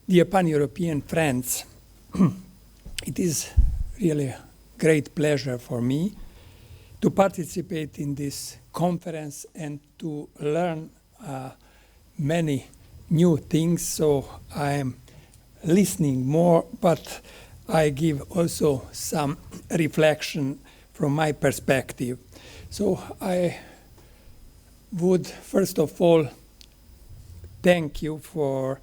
Dear Pan-European friends, it is really a great pleasure for me to participate in this conference and to learn many new things. So I am listening more, but I give also some reflection from my perspective. So I would first of all thank you for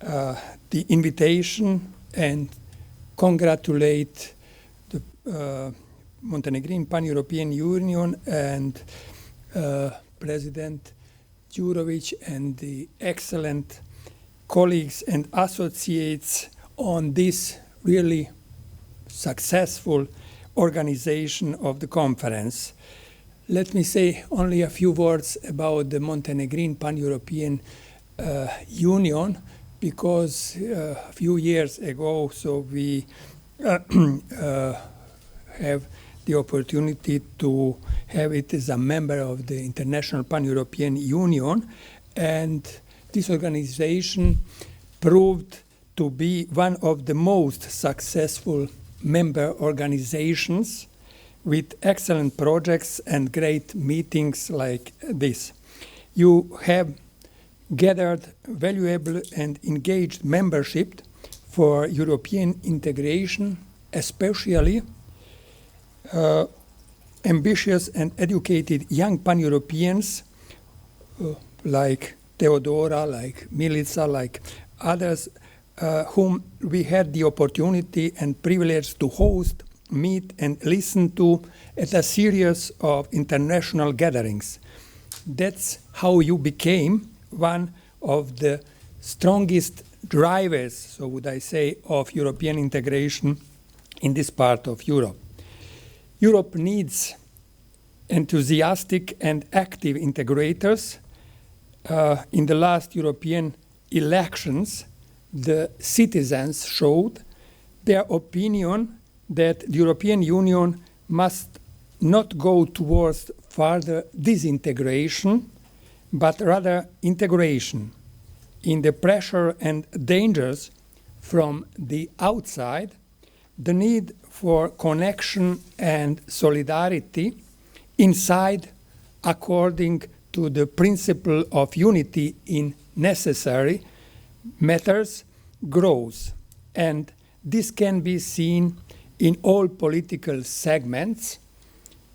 the invitation and congratulate the Montenegrin Pan-European Union and President Đurović and the excellent colleagues and associates on this really successful organization of the conference. Let me say only a few words about the Montenegrin Pan-European Union, because a few years ago, so we have the opportunity to have it as a member of the International Pan-European Union, and this organization proved to be one of the most successful member organizations with excellent projects and great meetings like this. You have gathered valuable and engaged membership for European integration, especially ambitious and educated young Pan-Europeans like Theodora, like Milica, like others, whom we had the opportunity and privilege to host, meet, and listen to at a series of international gatherings. That's how you became one of the strongest drivers, so would I say, of European integration in this part of Europe. Europe needs enthusiastic and active integrators. In the last European elections, the citizens showed their opinion that the European Union must not go towards further disintegration, but rather integration. In the pressure and dangers from the outside, the need for connection and solidarity inside, according to the principle of unity in necessary matters, grows. And this can be seen in all political segments,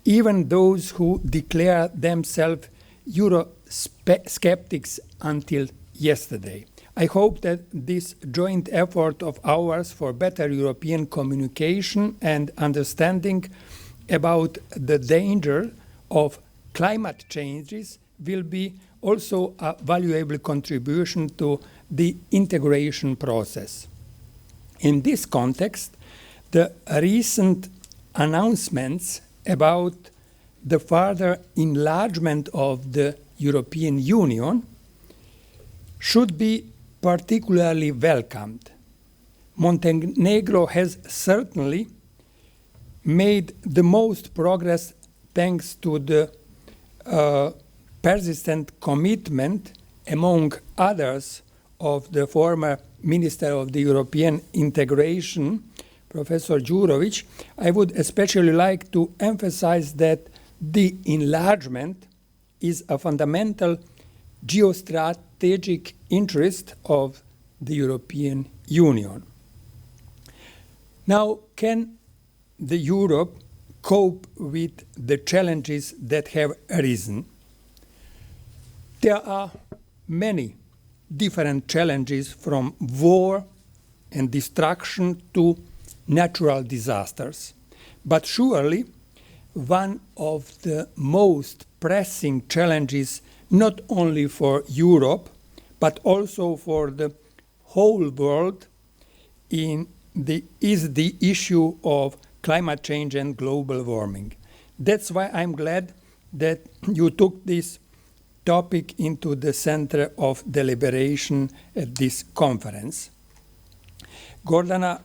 even those who declare themselves Euro-skeptics until yesterday. I hope that this joint effort of ours for better European communication and understanding about the danger of climate changes will be also a valuable contribution to the integration process. In this context, the recent announcements about the further enlargement of the European Union should be particularly welcomed. Montenegro has certainly made the most progress thanks to the persistent commitment, among others, of the former Minister of the European Integration, Professor Đurović. I would especially like to emphasize that the enlargement is a fundamental geostrategic interest of the European Union. Now, can the Europe cope with the challenges that have arisen? There are many different challenges, from war and destruction to natural disasters. But surely one of the most pressing challenges, not only for Europe, but also for the whole world, is the issue of climate change and global warming. That's why I'm glad that you took this topic into the center of deliberation at this conference. Gordana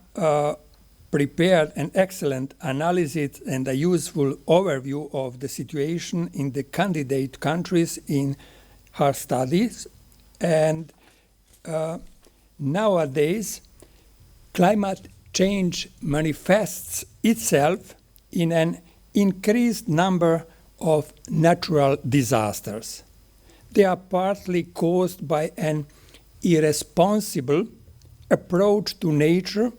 prepared an excellent analysis and a useful overview of the situation in the candidate countries in her studies, and nowadays climate change manifests itself in an increased number of natural disasters. They are partly caused by an irresponsible approach to nature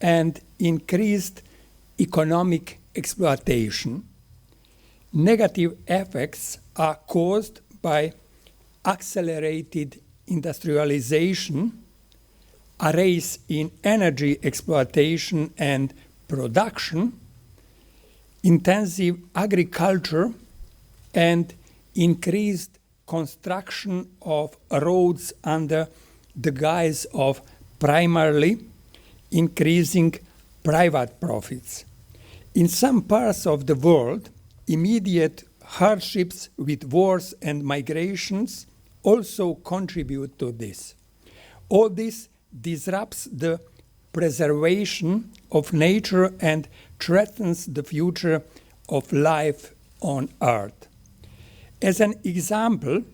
and increased economic exploitation. Negative effects are caused by accelerated industrialization, a race in energy exploitation and production, intensive agriculture, and increased construction of roads under the guise of primarily increasing private profits. In some parts of the world, immediate hardships with wars and migrations also contribute to this. All this disrupts the preservation of nature and threatens the future of life on Earth. As an example,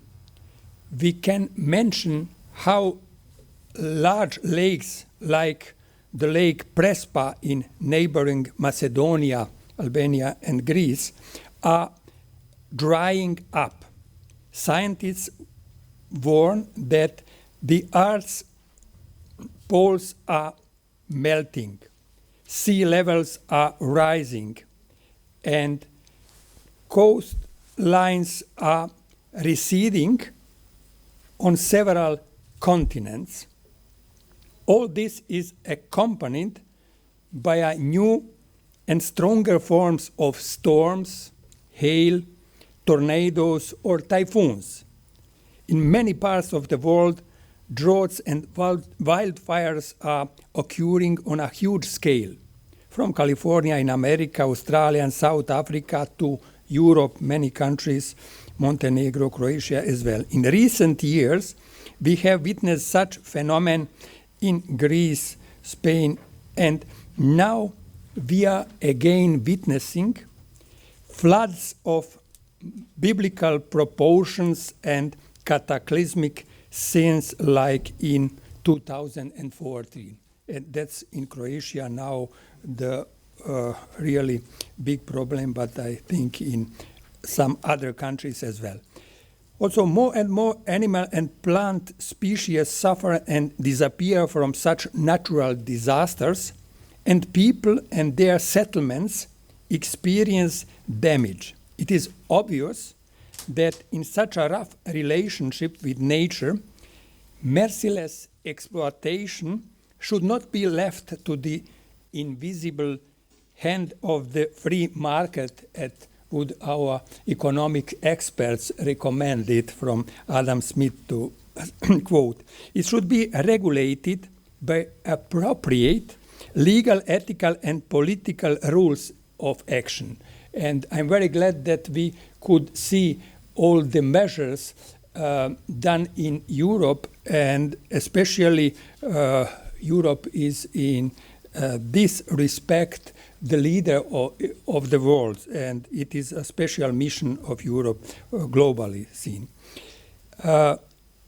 we can mention how large lakes like the Lake Prespa in neighboring Macedonia, Albania, and Greece are drying up. Scientists warn that the Earth's poles are melting, sea levels are rising, and coastlines are receding on several continents. All this is accompanied by a new and stronger forms of storms, hail, tornadoes, or typhoons. In many parts of the world, droughts and wildfires are occurring on a huge scale, from California in America, Australia, and South Africa to Europe, many countries, Montenegro, Croatia as well. In recent years, we have witnessed such phenomena in Greece, Spain, and now we are again witnessing floods of biblical proportions and cataclysmic scenes like in 2014. And that's in Croatia now the really big problem, but I think in some other countries as well. Also, more and more animal and plant species suffer and disappear from such natural disasters, and people and their settlements experience damage. It is obvious that in such a rough relationship with nature, merciless exploitation should not be left to the invisible hand of the free market, as would our economic experts recommend it from Adam Smith to quote. It should be regulated by appropriate legal, ethical, and political rules of action. And I'm very glad that we could see all the measures done in Europe, and especially Europe is in this respect the leader of the world, and it is a special mission of Europe globally seen.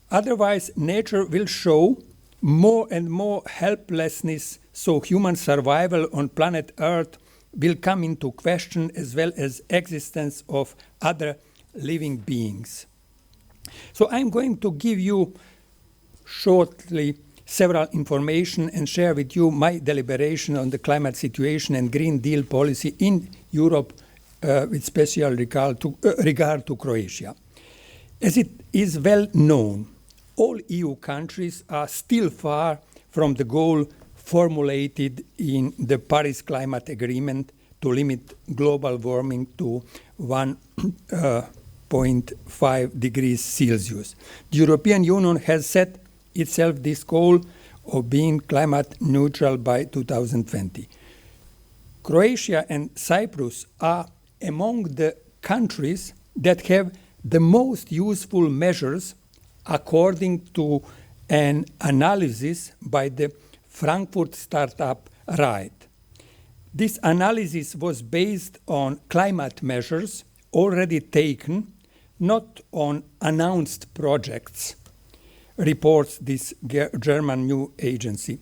Otherwise, nature will show more and more helplessness, so human survival on planet Earth will come into question, as well as existence of other living beings. So I'm going to give you shortly several information and share with you my deliberation on the climate situation and Green Deal policy in Europe with special regard to Croatia. As it is well known, all EU countries are still far from the goal formulated in the Paris Climate Agreement to limit global warming to 1.5 degrees Celsius. The European Union has set itself this goal of being climate neutral by 2020. Croatia and Cyprus are among the countries that have the most useful measures according to an analysis by the Frankfurt startup RIDE. This analysis was based on climate measures already taken, not on announced projects. reports this German new agency.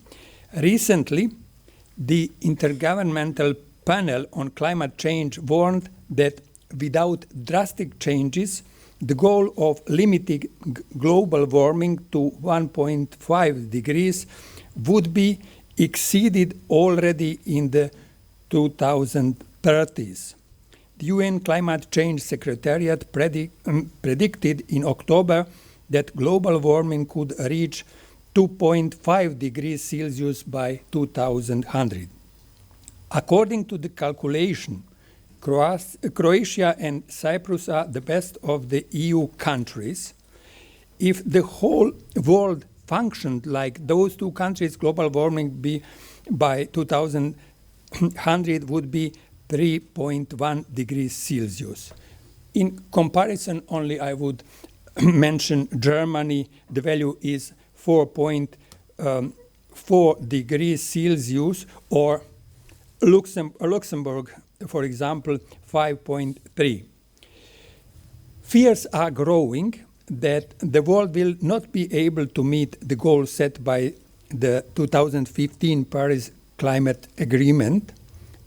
Recently, the Intergovernmental Panel on Climate Change warned that without drastic changes, the goal of limiting global warming to 1.5 degrees would be exceeded already in the 2030s. The UN Climate Change Secretariat predicted in October that global warming could reach 2.5 degrees Celsius by 2100. According to the calculation, Croatia and Cyprus are the best of the EU countries. If the whole world functioned like those two countries, global warming by 2100 would be 3.1 degrees Celsius. In comparison, only I would mention Germany. The value is 4.4 degrees Celsius, or Luxembourg, for example, 5.3. Fears are growing that the world will not be able to meet the goal set by the 2015 Paris Climate Agreement,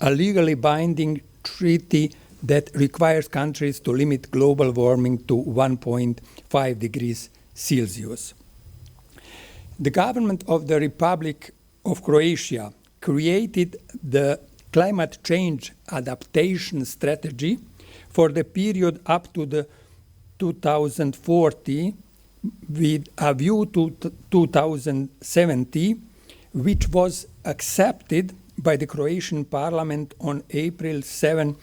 a legally binding treaty that requires countries to limit global warming to 1.5 degrees Celsius. The government of the Republic of Croatia created the climate change adaptation strategy for the period up to the 2040 with a view to 2070, which was accepted by the Croatian Parliament on April 7,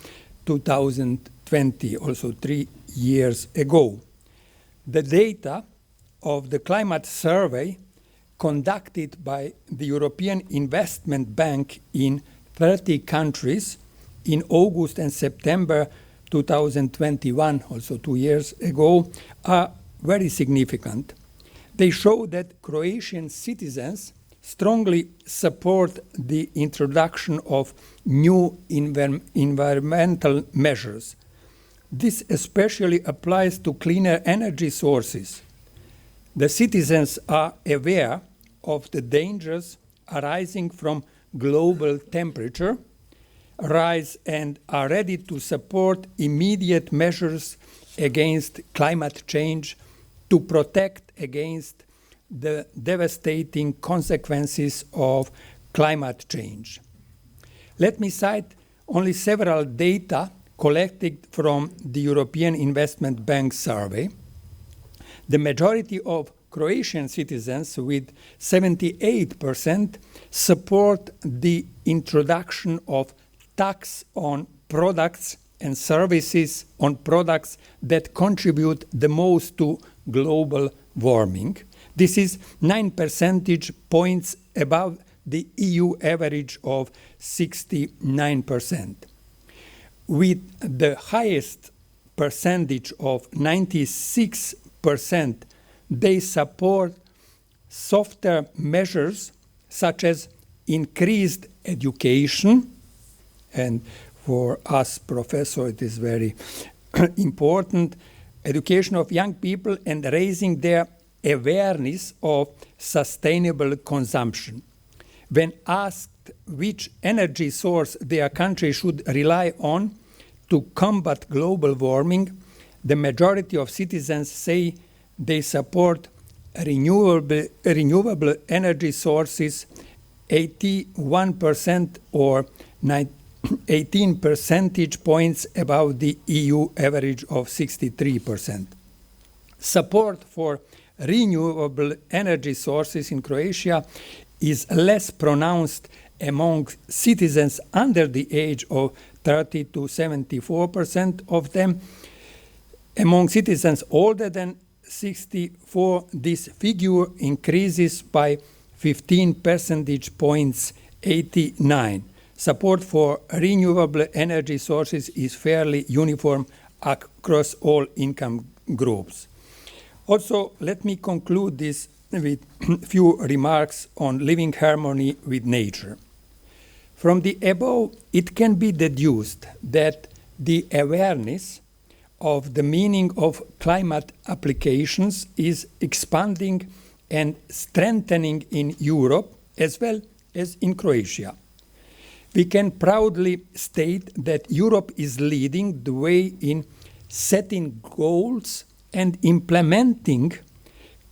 2020, also 3 years ago. The data of the climate survey conducted by the European Investment Bank in 30 countries in August and September 2021, also 2 years ago, are very significant. They show that Croatian citizens strongly support the introduction of new environmental measures. This especially applies to cleaner energy sources. The citizens are aware of the dangers arising from global temperature rise and are ready to support immediate measures against climate change to protect against the devastating consequences of climate change. Let me cite only several data collected from the European Investment Bank survey. The majority of Croatian citizens, with 78%, support the introduction of tax on products and services on products that contribute the most to global warming. This is 9 percentage points above the EU average of 69%. With the highest percentage of 96%, they support softer measures such as increased education, and for us professors it is very important, education of young people and raising their awareness of sustainable consumption. When asked which energy source their country should rely on to combat global warming, the majority of citizens say they support renewable energy sources, 81% or 18 percentage points above the EU average of 63%. Support for renewable energy sources in Croatia is less pronounced among citizens under the age of 30 to 74% of them. Among citizens older than 64, this figure increases by 15 percentage points, 89. Support for renewable energy sources is fairly uniform across all income groups. Also, let me conclude this with few remarks on living harmony with nature. From the above, it can be deduced that the awareness of the meaning of climate applications is expanding and strengthening in Europe as well as in Croatia. We can proudly state that Europe is leading the way in setting goals and implementing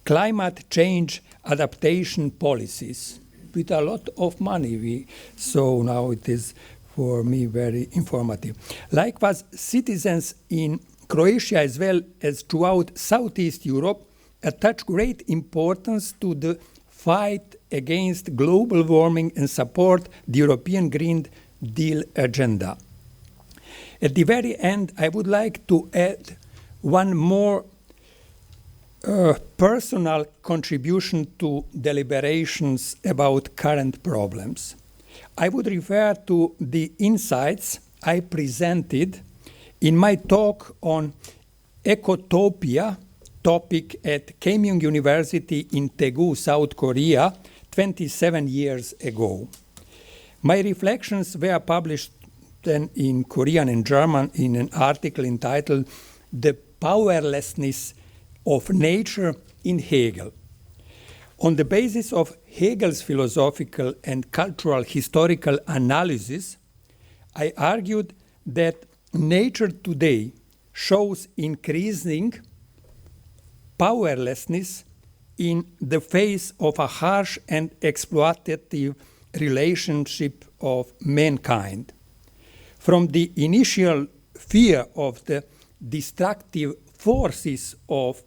climate change adaptation policies with a lot of money. So now it is for me very informative. Likewise, citizens in Croatia as well as throughout Southeast Europe attach great importance to the fight against global warming and support the European Green Deal agenda. At the very end, I would like to add one more personal contribution to deliberations about current problems. I would refer to the insights I presented in my talk on ecotopia topic at Keimyung University in Daegu, South Korea, 27 years ago. My reflections were published then in Korean and German in an article entitled "The Powerlessness of Nature in Hegel." On the basis of Hegel's philosophical and cultural historical analysis, I argued that nature today shows increasing powerlessness in the face of a harsh and exploitative relationship of mankind. From the initial fear of the destructive forces of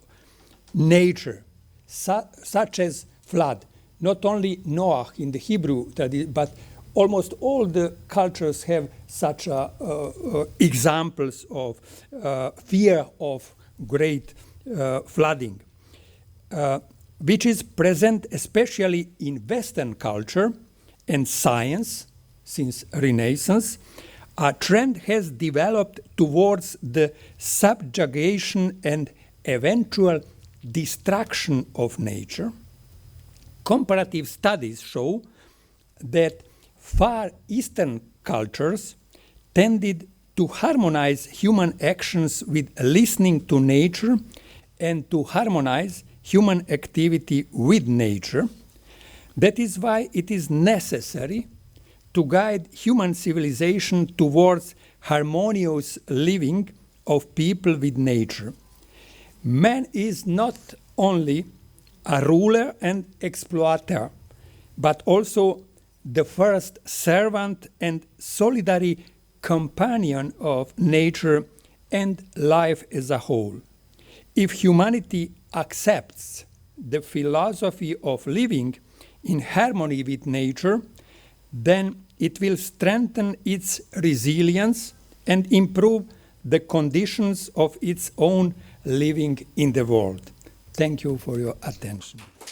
nature, such as flood, not only Noah in the Hebrew, but almost all the cultures have such examples of fear of great flooding, which is present especially in Western culture and science since Renaissance. A trend has developed towards the subjugation and eventual destruction of nature. Comparative studies show that Far Eastern cultures tended to harmonize human actions with listening to nature and to harmonize human activity with nature. That is why it is necessary to guide human civilization towards harmonious living of people with nature. Man is not only a ruler and exploiter, but also the first servant and solitary companion of nature and life as a whole. If humanity accepts the philosophy of living in harmony with nature, then it will strengthen its resilience and improve the conditions of its own living in the world. Thank you for your attention.